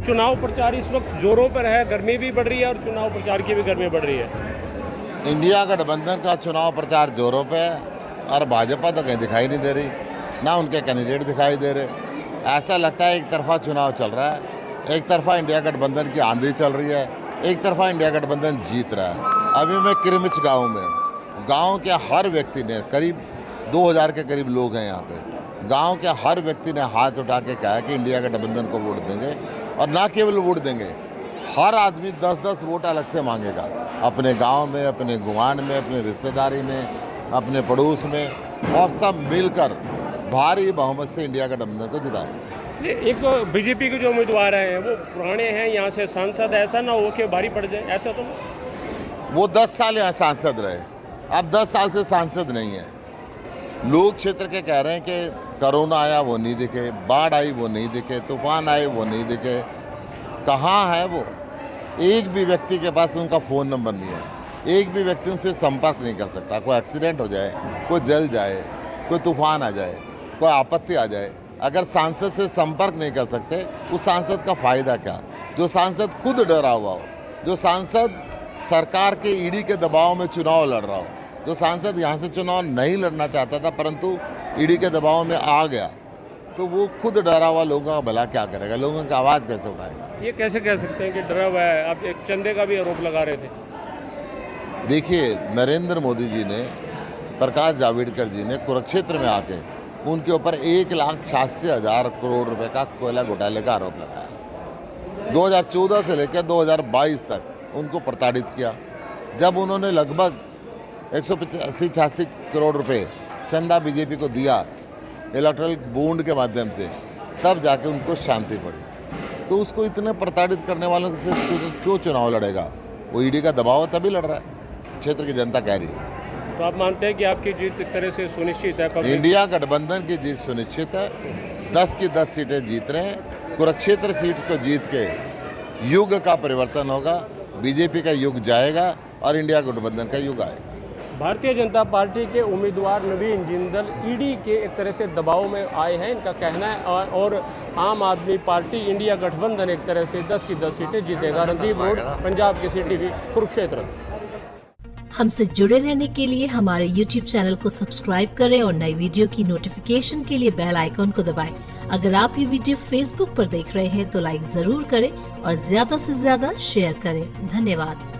चुनाव प्रचार इस वक्त जोरों पर है, गर्मी भी बढ़ रही है और चुनाव प्रचार की भी गर्मी बढ़ रही है। इंडिया गठबंधन का चुनाव प्रचार जोरों पे है और भाजपा तो कहीं दिखाई नहीं दे रही, ना उनके कैंडिडेट दिखाई दे रहे। ऐसा लगता है एक तरफा चुनाव चल रहा है, एक तरफा इंडिया गठबंधन की आंधी चल रही है, एक तरफा इंडिया गठबंधन जीत रहा है। अभी मैं किरमिच गाँव में, गाँव के हर व्यक्ति ने, करीब 2000 के करीब लोग हैं यहाँ पे, गाँव के हर व्यक्ति ने हाथ उठा के कहा कि इंडिया गठबंधन को वोट देंगे। और ना केवल वोट देंगे, हर आदमी 10-10 वोट अलग से मांगेगा, अपने गांव में, अपने गुआंढ में, अपने रिश्तेदारी में, अपने पड़ोस में, और सब मिलकर भारी बहुमत से इंडिया गठबंधन को जिताएंगे। एक बीजेपी के जो उम्मीदवार हैं वो पुराने हैं, यहाँ से सांसद, ऐसा ना हो कि भारी पड़ जाए, ऐसा तो वो 10 साल यहाँ सांसद रहे, अब 10 साल से सांसद नहीं है। लोग क्षेत्र के कह रहे हैं कि कोरोना आया वो नहीं दिखे, बाढ़ आई वो नहीं दिखे, तूफान आए वो नहीं दिखे, कहाँ है वो? एक भी व्यक्ति के पास उनका फ़ोन नंबर नहीं है, एक भी व्यक्ति उनसे संपर्क नहीं कर सकता। कोई एक्सीडेंट हो जाए, कोई जल जाए, कोई तूफान आ जाए, कोई आपत्ति आ जाए, अगर सांसद से संपर्क नहीं कर सकते, उस सांसद का फ़ायदा क्या? जो सांसद खुद डरा हुआ हो, जो सांसद सरकार के ईडी के दबाव में चुनाव लड़ रहा हो, जो सांसद यहाँ से चुनाव नहीं लड़ना चाहता था परंतु ईडी के दबाव में आ गया, तो वो खुद डरा हुआ लोगों का भला क्या करेगा? लोगों की आवाज़ कैसे उठाएगा? ये कैसे कह सकते हैं कि डरा हुआ है? आप एक चंदे का भी आरोप लगा रहे थे। देखिए, नरेंद्र मोदी जी ने, प्रकाश जावड़ेकर जी ने कुरुक्षेत्र में आके उनके ऊपर 1,86,000 करोड़ रुपए का कोयला घोटाले का आरोप लगाया। 2014 से लेकर 2022 तक उनको प्रताड़ित किया। जब उन्होंने लगभग 185-86 करोड़ रुपए चंदा बीजेपी को दिया इलेक्ट्रल बॉन्ड के माध्यम से, तब जाके उनको शांति पड़ी। तो उसको इतने प्रताड़ित करने वालों से क्यों चुनाव लड़ेगा? वो ईडी का दबाव तभी लड़ रहा है, क्षेत्र की जनता कह रही है। तो आप मानते हैं कि आपकी जीत एक तरह से सुनिश्चित है? इंडिया गठबंधन की जीत सुनिश्चित है, 10 की 10 सीटें जीत रहे हैं। कुरुक्षेत्र सीट को जीत के युग का परिवर्तन होगा, बीजेपी का युग जाएगा और इंडिया गठबंधन का युग आएगा। भारतीय जनता पार्टी के उम्मीदवार नवीन जिंदल ईडी के एक तरह से दबाव में आए हैं, इनका कहना है, और आम आदमी पार्टी इंडिया गठबंधन एक तरह से 10 की 10 सीटें जीतेगा। Randeep road, Punjab Kesari TV, Kurukshetra. हमसे जुड़े रहने के लिए हमारे YouTube चैनल को सब्सक्राइब करें और नई वीडियो की नोटिफिकेशन के लिए बेल आइकॉन को दबाएं। अगर आप ये वीडियो Facebook पर देख रहे हैं तो लाइक जरूर करें और ज्यादा से ज्यादा शेयर करें। धन्यवाद।